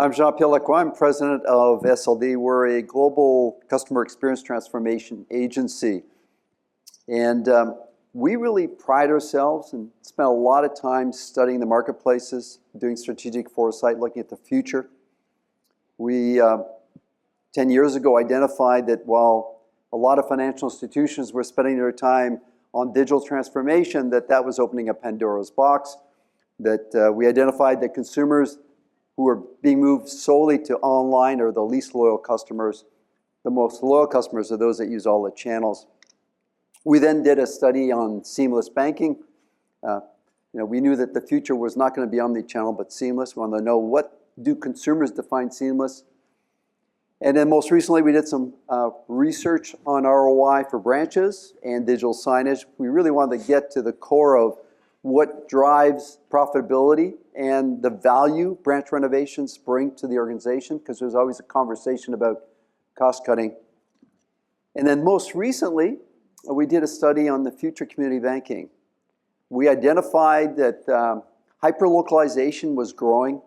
I'm Jean-Pierre Lacroix. I'm president of SLD. We're a global customer experience transformation agency. And we really pride ourselves and spend a lot of time studying the marketplaces, doing strategic foresight, looking at the future. We, 10 years ago, identified that while a lot of financial institutions were spending their time on digital transformation, that was opening a Pandora's box, that we identified that consumers who are being moved solely to online are the least loyal customers. The most loyal customers are those that use all the channels. We then did a study on seamless banking. We knew that the future was not going to be omni-channel, but seamless. We wanted to know, what do consumers define seamless? And then most recently, we did some research on ROI for branches and digital signage. We really wanted to get to the core of what drives profitability and the value branch renovations bring to the organization, because there's always a conversation about cost cutting. And then most recently, we did a study on the future community banking. We identified that hyperlocalization was growing.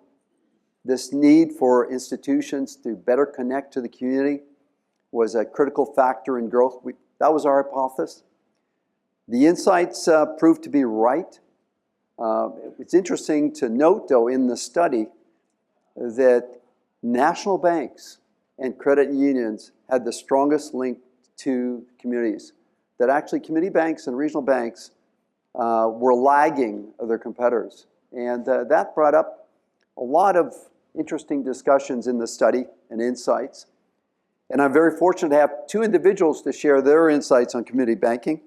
This need for institutions to better connect to the community was a critical factor in growth. That was our hypothesis. The insights proved to be right. It's interesting to note, though, in the study that national banks and credit unions had the strongest link to communities, that actually community banks and regional banks were lagging of their competitors. And that brought up a lot of interesting discussions in the study and insights. And I'm very fortunate to have two individuals to share their insights on community banking.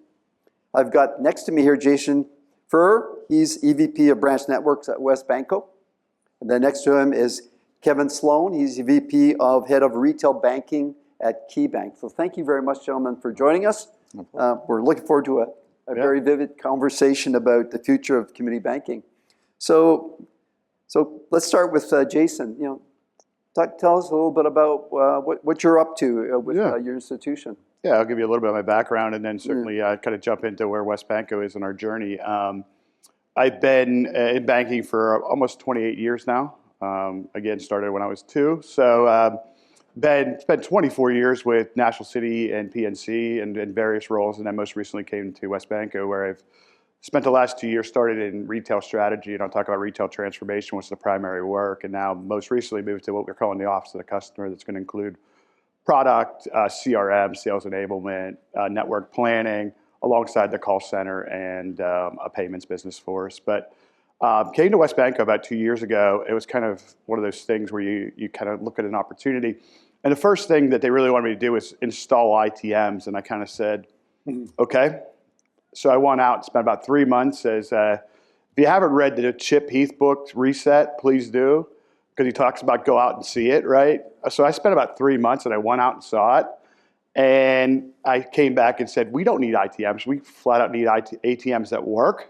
I've got next to me here Jason Furr. He's EVP of Branch Networks at WesBanco. And then next to him is Kevin Sloan. He's EVP of Head of Retail Banking at KeyBank. So thank you very much, gentlemen, for joining us. We're looking forward to a very vivid conversation about the future of community banking. So let's start with Jason. Tell us a little bit about what you're up to with your institution. Yeah, I'll give you a little bit of my background, and then certainly kind of jump into where WesBanco is in our journey. I've been in banking for almost 28 years now. Again, started when I was 2. So spent 24 years with National City and PNC and in various roles, and then most recently came to WesBanco, where I've spent the last 2 years started in retail strategy, and I'll talk about retail transformation, which is the primary work, and now most recently moved to what we're calling the Office of the Customer. That's going to include product, CRM, sales enablement, network planning, alongside the call center and a payments business for us. But came to WesBanco about 2 years ago. It was kind of one of those things where you kind of look at an opportunity. And the first thing that they really wanted me to do was install ITMs. And I kind of said, okay. So I went out and spent about 3 months as, if you haven't read the Chip Heath book, Reset, please do, because he talks about go out and see it, right? So I spent about 3 months and I went out and saw it. And I came back and said, we don't need ITMs. We flat out need ATMs that work,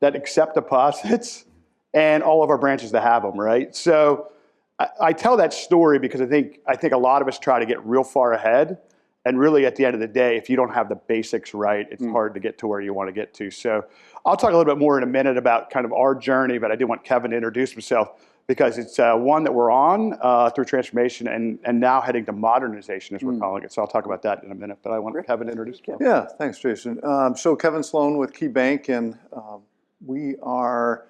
that accept deposits, and all of our branches that have them, right? So I tell that story because I think a lot of us try to get real far ahead. And really, at the end of the day, if you don't have the basics right, it's hard to get to where you want to get to. So I'll talk a little bit more in a minute about kind of our journey, but I did want Kevin to introduce himself because it's one that we're on through transformation and now heading to modernization, as we're calling it. So I'll talk about that in a minute, but I want Kevin to introduce himself. Yeah, thanks, Jason. So Kevin Sloan with KeyBank, and we are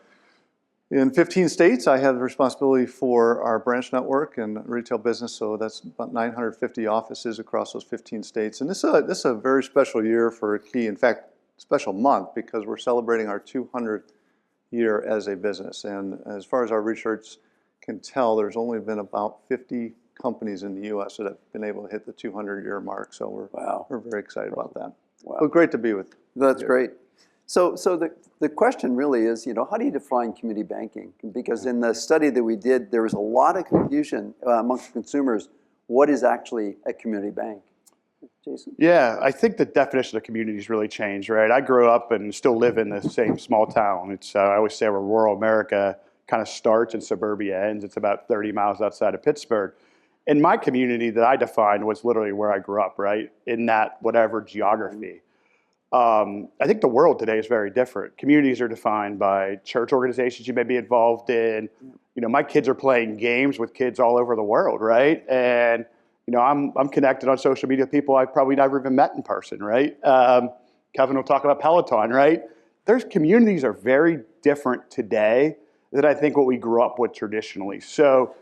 in 15 states. I have the responsibility for our branch network and retail business, so that's about 950 offices across those 15 states. And this is a very special year for Key. In fact, special month, because we're celebrating our 200th year as a business. And as far as our research can tell, there's only been about 50 companies in the U.S. that have been able to hit the 200-year mark. So we're very excited about that. Wow. But great to be with you. That's great. So the question really is, how do you define community banking? Because in the study that we did, there was a lot of confusion amongst consumers. What is actually a community bank? Jason? Yeah, I think the definition of community has really changed, right? I grew up and still live in the same small town. It's I always say where rural America kind of starts and suburbia ends. It's about 30 miles outside of Pittsburgh. And my community that I defined was literally where I grew up, right? In that whatever geography. I think the world today is very different. Communities are defined by church organizations you may be involved in, my kids are playing games with kids all over the world, right? And I'm connected on social media with people I've probably never even met in person, right? Kevin will talk about Peloton, right? There's communities are very different today than I think what we grew up with traditionally. So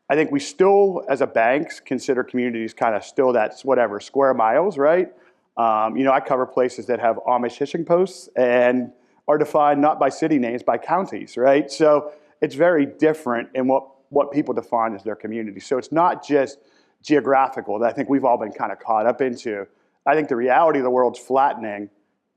I think we still, as a bank, consider communities kind of still that whatever square miles, right? I cover places that have Amish hitching posts and are defined not by city names, by counties, right? So it's very different in what people define as their community. So it's not just geographical that I think we've all been kind of caught up into. I think the reality of the world's flattening,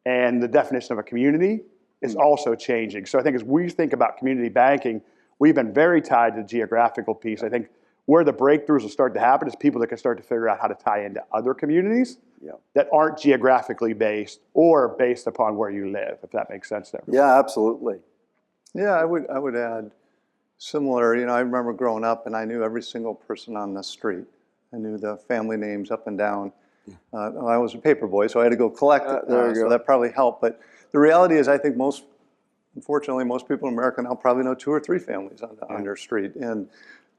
and the definition of a community is also changing. So I think as we think about community banking, we've been very tied to the geographical piece. I think where the breakthroughs will start to happen is people that can start to figure out how to tie into other communities that aren't geographically based or based upon where you live, if that makes sense there. Yeah, absolutely. Yeah, I would add similar. I remember growing up and I knew every single person on the street. I knew the family names up and down. I was a paper boy, so I had to go collect it. So that probably helped. But the reality is, I think unfortunately, most people in America now probably know 2 or 3 families on their street. And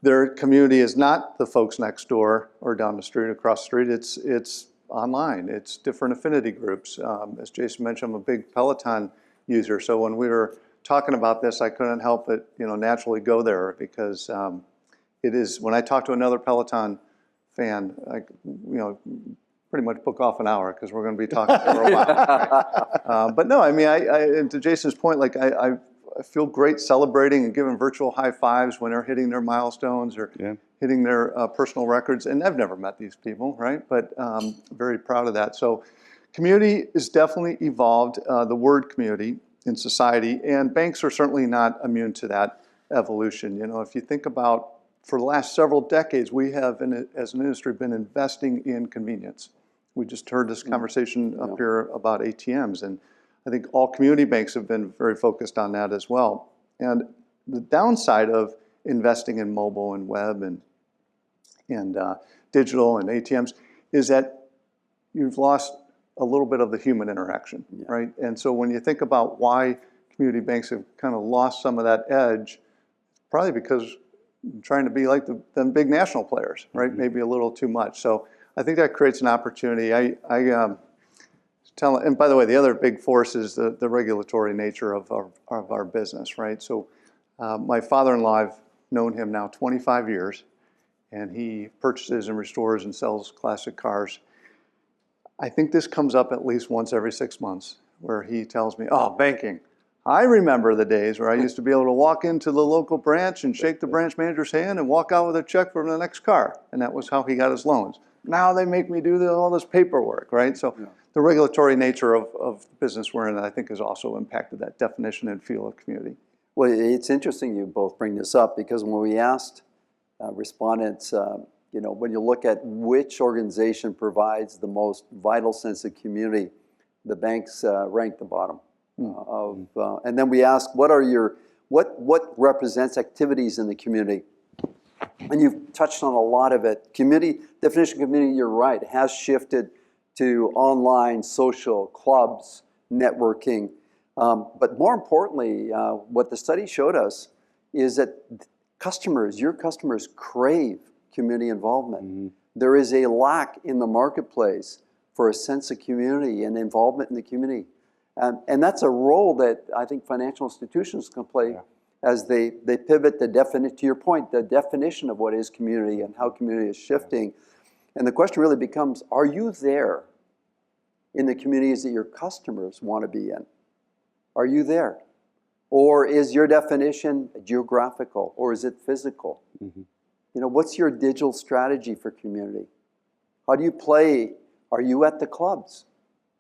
their community is not the folks next door or down the street, across the street. It's online. It's different affinity groups. As Jason mentioned, I'm a big Peloton user. So when we were talking about this, I couldn't help but naturally go there because it is, when I talk to another Peloton fan, pretty much book off an hour because we're going to be talking for a while. Right? But no, I mean, and to Jason's point, like I feel great celebrating and giving virtual high fives when they're hitting their milestones or hitting their personal records. And I've never met these people, right? But very proud of that. So community is definitely evolved, the word community in society, and banks are certainly not immune to that evolution. If you think about, for the last several decades, we have, as an industry, been investing in convenience. We just heard this conversation up here about ATMs, and I think all community banks have been very focused on that as well. And the downside of investing in mobile and web and digital and ATMs is that you've lost a little bit of the human interaction, right? And so when you think about why community banks have kind of lost some of that edge, probably because trying to be like them big national players, right? Maybe a little too much. So I think that creates an opportunity. And by the way, the other big force is the regulatory nature of our business, right? So my father-in-law, I've known him now 25 years, and he purchases and restores and sells classic cars. I think this comes up at least once every 6 months, where he tells me, "Oh, banking. I remember the days where I used to be able to walk into the local branch and shake the branch manager's hand and walk out with a check for the next car." And that was how he got his loans. Now they make me do all this paperwork, right? So the regulatory nature of the business we're in, I think, has also impacted that definition and feel of community. Well, it's interesting you both bring this up because when we asked respondents, when you look at which organization provides the most vital sense of community, the banks rank the bottom. And then we ask, what represents activities in the community? And you've touched on a lot of it. Definition of community, you're right, has shifted to online, social, clubs, networking. But more importantly, what the study showed us is that your customers crave community involvement. There is a lack in the marketplace for a sense of community and involvement in the community. And that's a role that I think financial institutions can play as they pivot to your point, the definition of what is community and how community is shifting. And the question really becomes, are you there in the communities that your customers want to be in? Are you there? Or is your definition geographical, or is it physical? What's your digital strategy for community? How do you play? Are you at the clubs?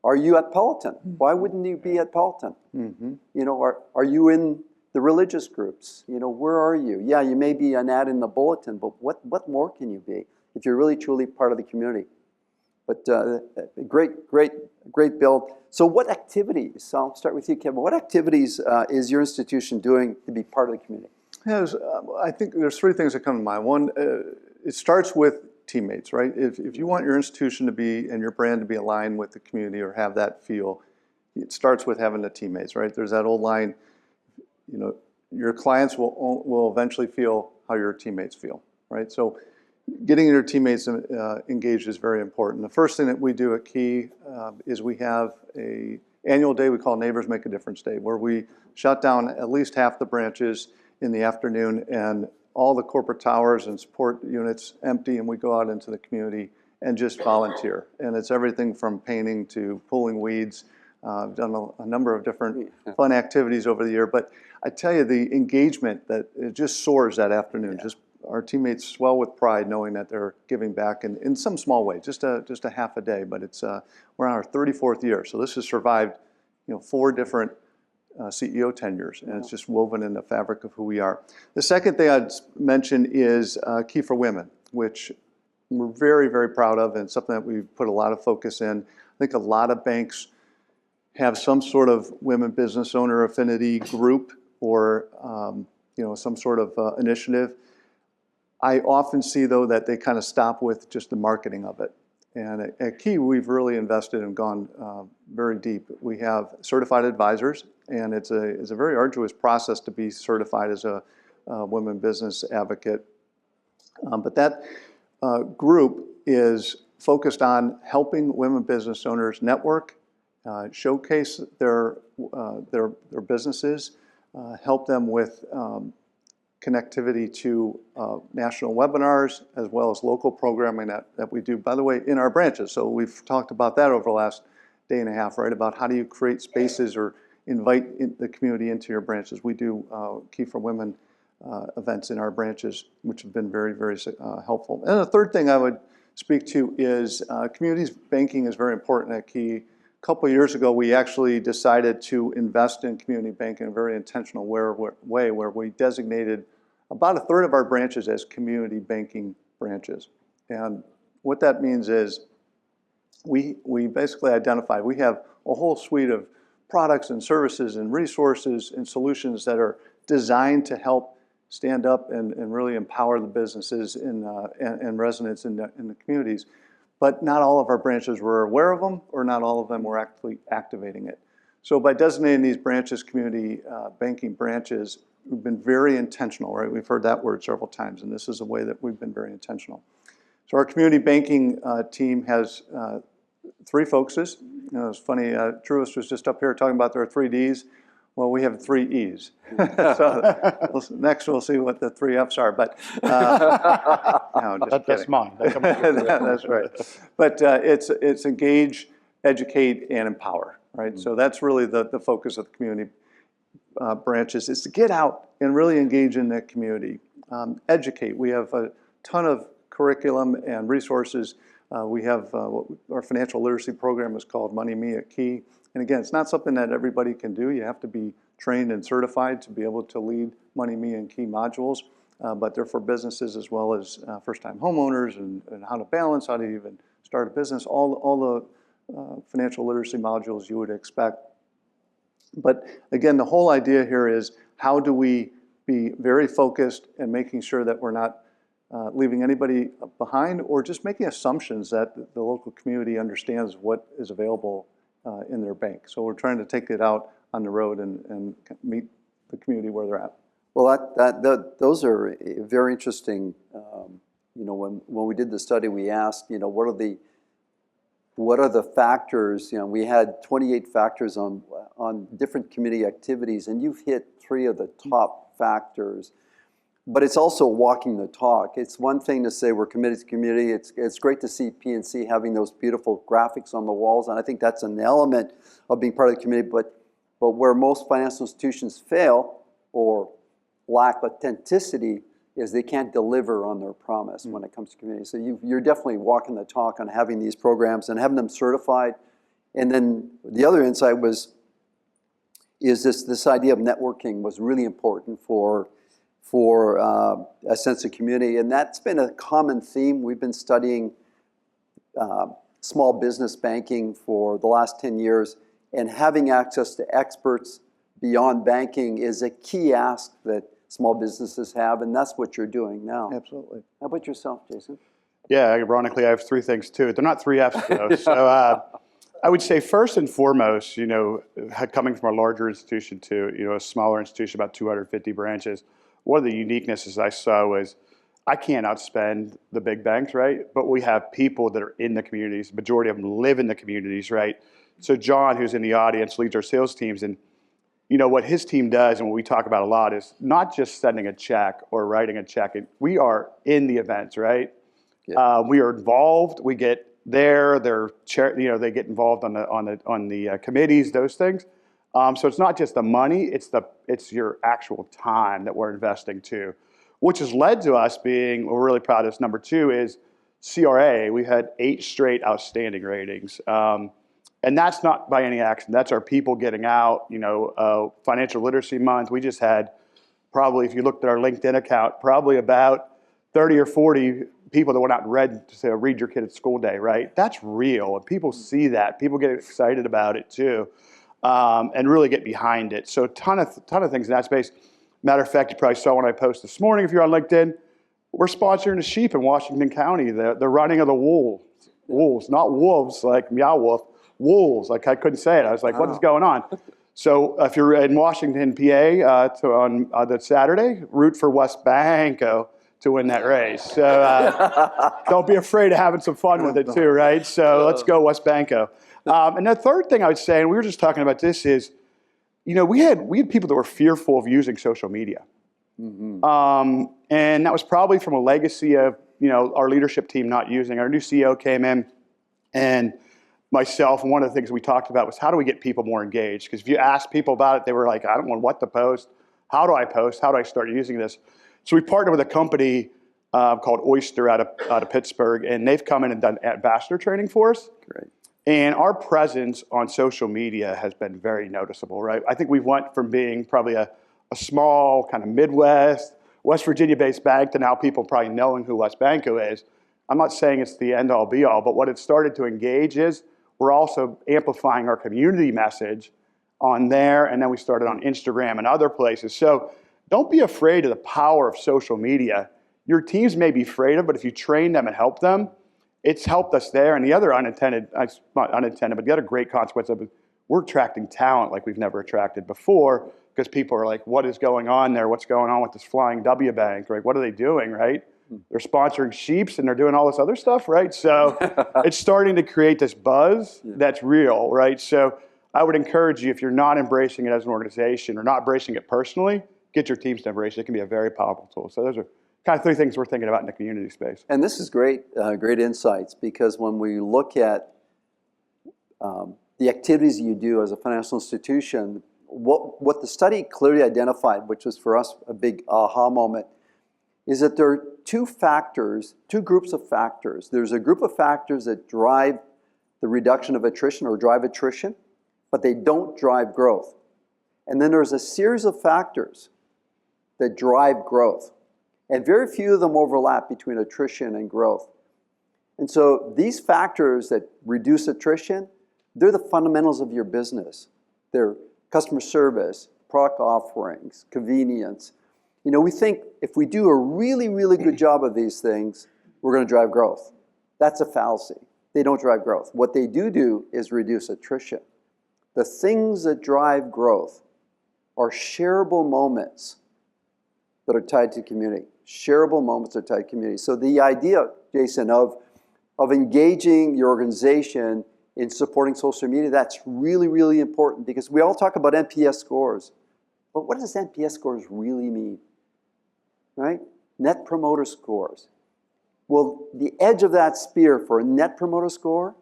Are you at Peloton? Why wouldn't you be at Peloton? Are you in the religious groups? Where are you? Yeah, you may be an ad in the bulletin, but what more can you be if you're really truly part of the community? But great build. So what activities, I'll start with you, Kevin, what activities is your institution doing to be part of the community? Yeah, I think there's 3 things that come to mind. One, it starts with teammates, right? If you want your institution to be and your brand to be aligned with the community or have that feel, it starts with having the teammates, right? There's that old line, your clients will eventually feel how your teammates feel, right? So getting your teammates engaged is very important. The first thing that we do at Key is we have a annual day we call Neighbors Make a Difference Day, where we shut down at least half the branches in the afternoon and all the corporate towers and support units empty, and we go out into the community and just volunteer. And it's everything from painting to pulling weeds. I've done a number of different fun activities over the year, but I tell you, the engagement that it just soars that afternoon. Just our teammates swell with pride knowing that they're giving back in some small way, just a half a day. But it's we're on our 34th year, so this has survived 4 different CEO tenures, and it's just woven in the fabric of who we are. The second thing I'd mention is Key for Women, which we're very, very proud of, and something that we've put a lot of focus in. I think a lot of banks have some sort of women business owner affinity group or some sort of initiative. I often see, though, that they kind of stop with just the marketing of it. And at Key, we've really invested and gone very deep. We have certified advisors, and it's a very arduous process to be certified as a women business advocate. But that group is focused on helping women business owners network, showcase their businesses, help them with connectivity to national webinars, as well as local programming that we do, by the way, in our branches. So we've talked about that over the last day and a half, right? About how do you create spaces or invite the community into your branches. We do Key for Women events in our branches, which have been very, very helpful. And the third thing I would speak to is communities banking is very important at Key. A couple of years ago, we actually decided to invest in community banking in a very intentional way, where we designated about a third of our branches as community banking branches. And what that means is we basically identified we have a whole suite of products and services and resources and solutions that are designed to help stand up and really empower the businesses and residents in the communities. But not all of our branches were aware of them, or not all of them were actually activating it. So by designating these branches community banking branches, we've been very intentional, right? We've heard that word several times, and this is a way that we've been very intentional. So our community banking team has 3 focuses. It's funny, Truist was just up here talking about their 3 Ds. Well, we have 3 Es. So next we'll see what the 3 Fs are. But no, just That's mine. That's right. But it's engage, educate, and empower, right? So that's really the focus of the community branches, is to get out and really engage in that community. Educate. We have a ton of curriculum and resources. We have what our financial literacy program is called Money Me at Key. And again, it's not something that everybody can do. You have to be trained and certified to be able to lead Money Me and Key modules. But they're for businesses as well as first-time homeowners and how to balance, how to even start a business, all the financial literacy modules you would expect. But again, the whole idea here is how do we be very focused and making sure that we're not leaving anybody behind, or just making assumptions that the local community understands what is available in their bank. So we're trying to take it out on the road and meet the community where they're at. Well, those are very interesting. When we did the study, we asked, what are the factors? We had 28 factors on different community activities, and you've hit 3 of the top factors. But it's also walking the talk. It's one thing to say we're committed to community. It's great to see PNC having those beautiful graphics on the walls, and I think that's an element of being part of the community. But where most financial institutions fail or lack authenticity is they can't deliver on their promise when it comes to community. So you're definitely walking the talk on having these programs and having them certified. And then the other insight is this idea of networking was really important for a sense of community. And that's been a common theme. We've been studying small business banking for the last 10 years, and having access to experts beyond banking is a key ask that small businesses have, and that's what you're doing now. Absolutely. How about yourself, Jason? Yeah, ironically, I have 3 things too. They're not 3 Fs though. So I would say first and foremost, coming from a larger institution to, a smaller institution, about 250 branches, one of the uniquenesses I saw was I can't outspend the big banks, right? But we have people that are in the communities. Majority of them live in the communities, right? So John, who's in the audience, leads our sales teams. And what his team does and what we talk about a lot is not just sending a check or writing a check. We are in the events, right? Yeah. We are involved. We get there. They get involved on the committees, those things. So it's not just the money; it's your actual time that we're investing too, which has led to us being. We're really proud of this. Number 2 is CRA. We had 8 straight outstanding ratings, and that's not by any accident. That's our people getting out. Financial Literacy Month. We just had probably, if you looked at our LinkedIn account, probably about 30 or 40 people that went out and read your kid at school day, right? That's real, and people see that. People get excited about it too, and really get behind it. So ton of things in that space. Matter of fact, you probably saw when I posted this morning, if you're on LinkedIn, we're sponsoring the sheep in Washington County, the running of the wolves, not wolves like meow wolf, wolves. Like I couldn't say it. I was like, what is going on? So if you're in Washington, PA, on the Saturday, root for WesBanco to win that race. So don't be afraid of having some fun with it too, right? So let's go WesBanco. And the third thing I would say, and we were just talking about this, is we had people that were fearful of using social media, and that was probably from a legacy of our leadership team not using. Our new CEO came in, and myself, and one of the things we talked about was how do we get people more engaged? Because if you ask people about it, they were like, I don't know what to post. How do I post? How do I start using this? So we partnered with a company called Oyster out of Pittsburgh, and they've come in and done ambassador training for us. Great. And our presence on social media has been very noticeable, right? I think we went from being probably a small kind of Midwest, West Virginia-based bank to now people probably knowing who WesBanco is. I'm not saying it's the end-all be-all, but what it started to engage is we're also amplifying our community message on there, and then we started on Instagram and other places. So don't be afraid of the power of social media. Your teams may be afraid of it, but if you train them and help them, it's helped us there. And the other not unintended, but the other great consequence of it, we're attracting talent like we've never attracted before, because people are like, what is going on there? What's going on with this Flying W Bank, right? What are they doing, right? They're sponsoring sheeps and they're doing all this other stuff, right? So it's starting to create this buzz that's real, right? So I would encourage you, if you're not embracing it as an organization or not embracing it personally, get your teams to embrace it. It can be a very powerful tool. So those are kind of 3 things we're thinking about in the community space. And this is great insights, because when we look at the activities you do as a financial institution, what the study clearly identified, which was for us a big aha moment, is that there are 2 groups of factors. There's a group of factors that drive the reduction of attrition or drive attrition, but they don't drive growth. And then there's a series of factors that drive growth. And very few of them overlap between attrition and growth. And so these factors that reduce attrition, they're the fundamentals of your business. They're customer service, product offerings, convenience. We think if we do a really, really good job of these things, we're going to drive growth. That's a fallacy. They don't drive growth. What they do is reduce attrition. The things that drive growth are shareable moments that are tied to community. Shareable moments are tied to community. So the idea, Jason, of engaging your organization in supporting social media, that's really, really important, because we all talk about NPS scores. But what does NPS scores really mean? Right? Net promoter scores. Well, the edge of that spear for a net promoter score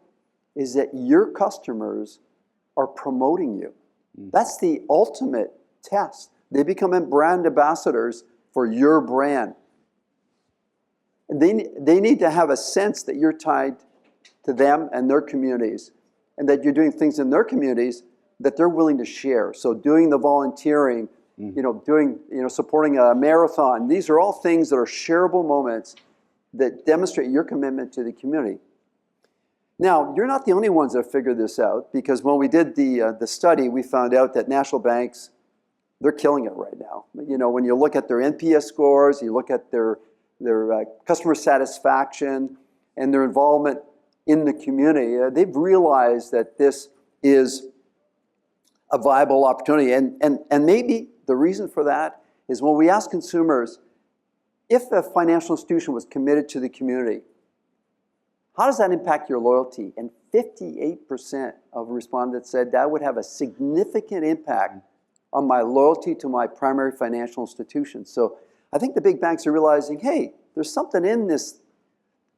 is that your customers are promoting you. That's the ultimate test. They become brand ambassadors for your brand. And they need to have a sense that you're tied to them and their communities, and that you're doing things in their communities that they're willing to share. So doing the volunteering, supporting a marathon, these are all things that are shareable moments that demonstrate your commitment to the community. Now, you're not the only ones that have figured this out, because when we did the study, we found out that national banks, they're killing it right now. When you look at their NPS scores, you look at their customer satisfaction and their involvement in the community, they've realized that this is a viable opportunity. And maybe the reason for that is when we ask consumers, if a financial institution was committed to the community, how does that impact your loyalty? And 58% of respondents said that would have a significant impact on my loyalty to my primary financial institution. So I think the big banks are realizing, hey, there's something in this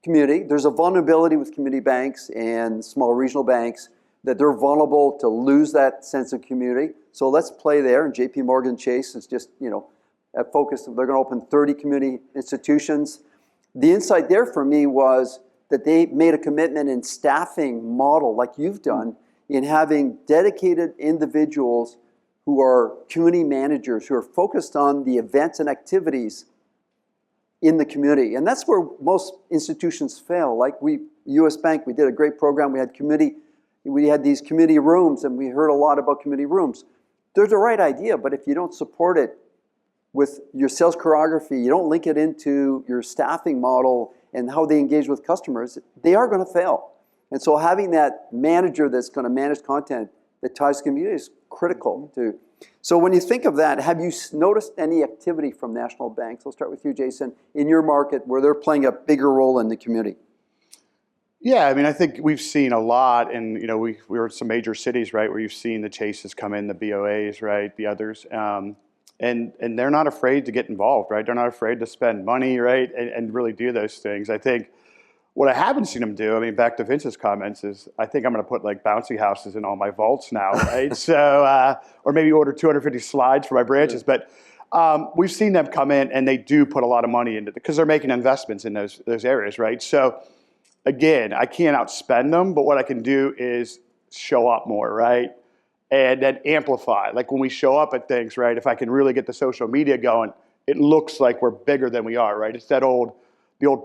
community. There's a vulnerability with community banks and small regional banks that they're vulnerable to lose that sense of community. So let's play there. And JP Morgan Chase is just, focused. They're going to open 30 community institutions. The insight there for me was that they made a commitment in staffing model, like you've done, in having dedicated individuals who are community managers, who are focused on the events and activities in the community. And that's where most institutions fail. Like US Bank, we did a great program. We had these community rooms, and we heard a lot about community rooms. They're the right idea, but if you don't support it with your sales choreography, you don't link it into your staffing model and how they engage with customers, they are going to fail. And so having that manager that's going to manage content that ties to community is critical too. So when you think of that, have you noticed any activity from national banks? I'll start with you, Jason, in your market where they're playing a bigger role in the community. Yeah, I mean, I think we've seen a lot, and we were in some major cities, right, where you've seen the Chases come in, the BOAs, right, the others, and they're not afraid to get involved, right? They're not afraid to spend money, right, and really do those things. I think what I haven't seen them do, I mean, back to Vince's comments, is I think I'm going to put like bouncy houses in all my vaults now, right? So, or maybe order 250 slides for my branches, but we've seen them come in, and they do put a lot of money into it because they're making investments in those areas, right? So, again, I can't outspend them, but what I can do is show up more, right? And then amplify. Like when we show up at things, right? If I can really get the social media going, it looks like we're bigger than we are, right? It's the old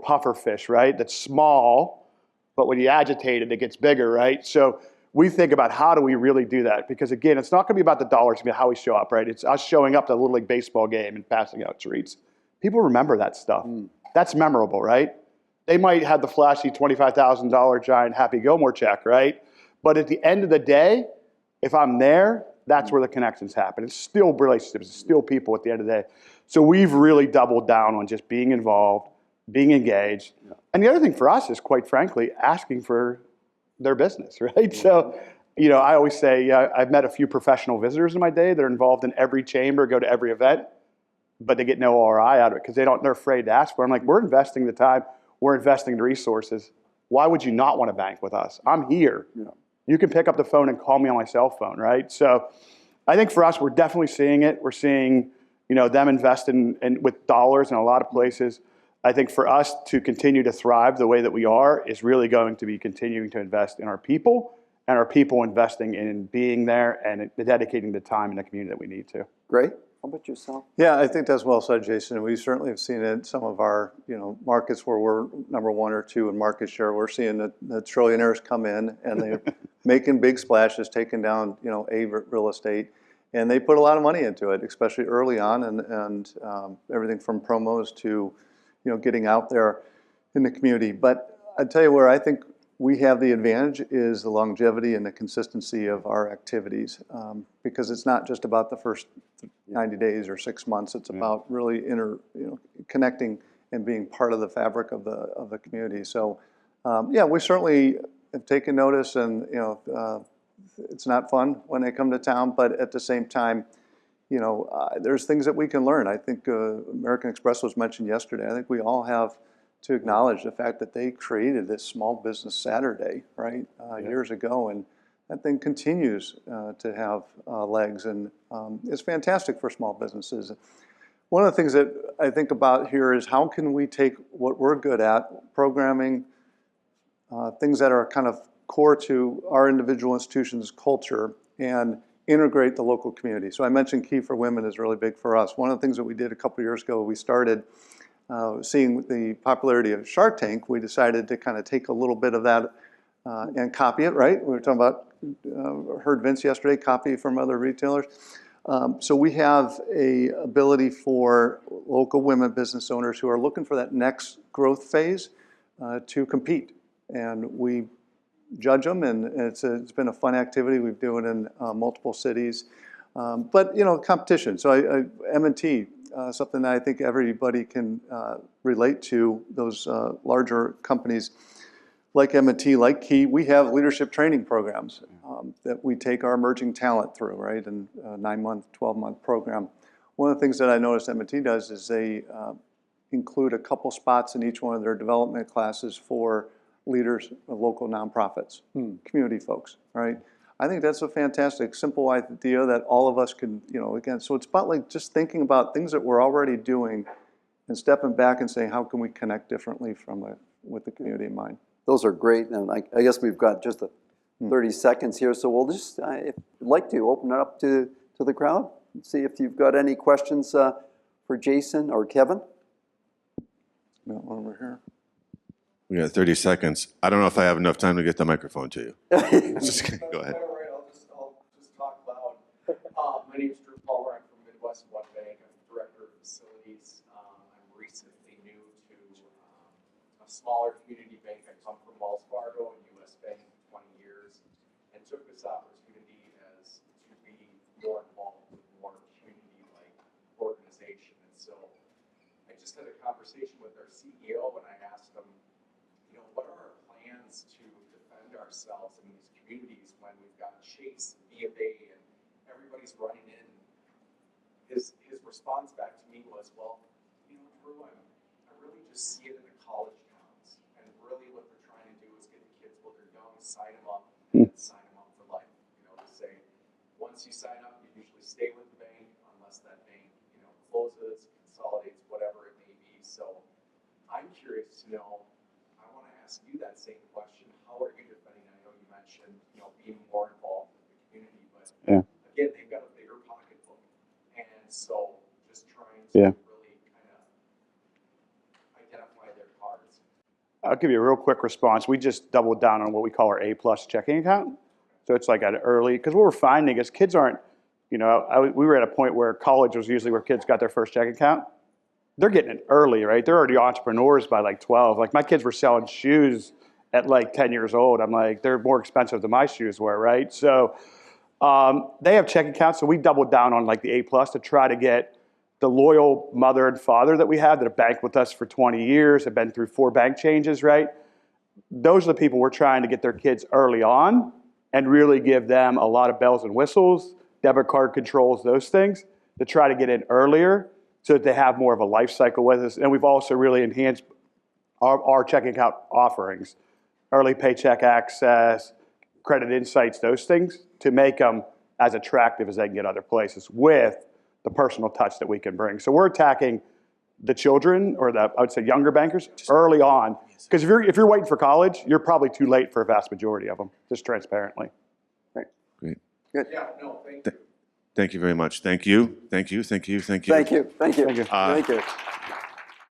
puffer fish, right? That's small, but when you agitate it, it gets bigger, right? So we think about how do we really do that? Because again, it's not going to be about the dollars, it's going to be how we show up, right? It's us showing up to a Little League baseball game and passing out treats. People remember that stuff. That's memorable, right? They might have the flashy $25,000 giant Happy Gilmore check, right? But at the end of the day, if I'm there, that's where the connections happen. It's still relationships, it's still people at the end of the day. So we've really doubled down on just being involved, being engaged. Yeah. And the other thing for us is, quite frankly, asking for their business, right? So, I always say, I've met a few professional visitors in my day that are involved in every chamber, go to every event, but they get no ROI out of it because they're afraid to ask for it. I'm like, we're investing the time, we're investing the resources. Why would you not want to bank with us? I'm here. Yeah. You can pick up the phone and call me on my cell phone, right? So I think for us, we're definitely seeing it. We're seeing, them invest in with dollars in a lot of places. I think for us to continue to thrive the way that we are is really going to be continuing to invest in our people, and our people investing in being there and dedicating the time in the community that we need to. Great. How about yourself? Yeah, I think that's well said, Jason. We certainly have seen it in some of our, markets where we're number 1 or 2 in market share. We're seeing the trillionaires come in, and they're making big splashes, taking down, real estate, and they put a lot of money into it, especially early on, and everything from promos to, getting out there in the community. But I tell you where I think we have the advantage is the longevity and the consistency of our activities, because it's not just about the first 90 days or 6 months. It's about really connecting and being part of the fabric of the community. So, we certainly have taken notice, and it's not fun when they come to town, but at the same time, there's things that we can learn. I think American Express was mentioned yesterday. I think we all have to acknowledge the fact that they created this Small Business Saturday, right, years ago, and that thing continues to have legs, and it's fantastic for small businesses. One of the things that I think about here is how can we take what we're good at, programming, things that are kind of core to our individual institutions' culture, and integrate the local community. So I mentioned Key for Women is really big for us. One of the things that we did a couple of years ago, we started seeing the popularity of Shark Tank. We decided to kind of take a little bit of that and copy it, right? We were talking about, heard Vince yesterday, copy from other retailers. So we have a ability for local women business owners who are looking for that next growth phase to compete. And we judge them, and it's been a fun activity. We've done it in multiple cities. But, you know, competition. So M&T, something that I think everybody can relate to, those larger companies like M&T, like Key. We have leadership training programs that we take our emerging talent through, right? And a 9-month, 12-month program. One of the things that I noticed M&T does is they include a couple spots in each one of their development classes for leaders of local nonprofits, community folks, right? I think that's a fantastic, simple idea that all of us can, you know, again, so it's about like just thinking about things that we're already doing and stepping back and saying, how can we connect differently with the community in mind? Those are great, and I guess we've got just 30 seconds here, so we'll just, if you'd like to, open it up to the crowd and see if you've got any questions for Jason or Kevin. Got one over here. We got 30 seconds. I don't know if I have enough time to get the microphone to you. Just go ahead. All right, I'll just talk loud. My name is Drew Palmer. I'm from Midwest WesBanco. I'm Director of Facilities. I'm recently new to a smaller community bank. I come from Wells Fargo and WesBanco 20 years, and took this opportunity to be more involved with more community-like organization. And so I just had a conversation with our CEO, and I asked him, you know, what are our plans to defend ourselves in these communities when we've got Chase, B of A, and everybody's running in? His response back to me was, well, you know, Drew, I really just see it in the college towns, and really what they're trying to do is get the kids while they're young, sign them up, and sign them up for life. You know, to say, once you sign up, you usually stay with the bank unless that bank, you know, closes, consolidates, whatever it may be. So I'm curious to know, I want to ask you that same question. How are you defending? I know you mentioned, you know, being more involved with the community, but again, they've got a bigger pocketbook. And so just trying to really kind of identify their cards. I'll give you a real quick response. We just doubled down on what we call our A+ checking account. So it's like an early, because what we're finding is kids aren't, you know, we were at a point where college was usually where kids got their first checking account. They're getting it early, right? They're already entrepreneurs by like 12. Like my kids were selling shoes at like 10 years old. I'm like, they're more expensive than my shoes were, right? So they have checking accounts. So we doubled down on like the A+ to try to get the loyal mother and father that we have that have banked with us for 20 years, have been through 4 bank changes, right? Those are the people we're trying to get their kids early on and really give them a lot of bells and whistles, debit card controls, those things, to try to get in earlier so that they have more of a life cycle with us. And we've also really enhanced our checking account offerings, early paycheck access, credit insights, those things, to make them as attractive as they can get other places with the personal touch that we can bring. So we're attacking the children, or I would say younger bankers, early on. Because if you're waiting for college, you're probably too late for a vast majority of them, just transparently. Great. Good. Yeah, no, thank you. Thank you very much. Thank you. Thank you. Thank you. Thank you. Thank you. Thank you. Thank you. Thank you.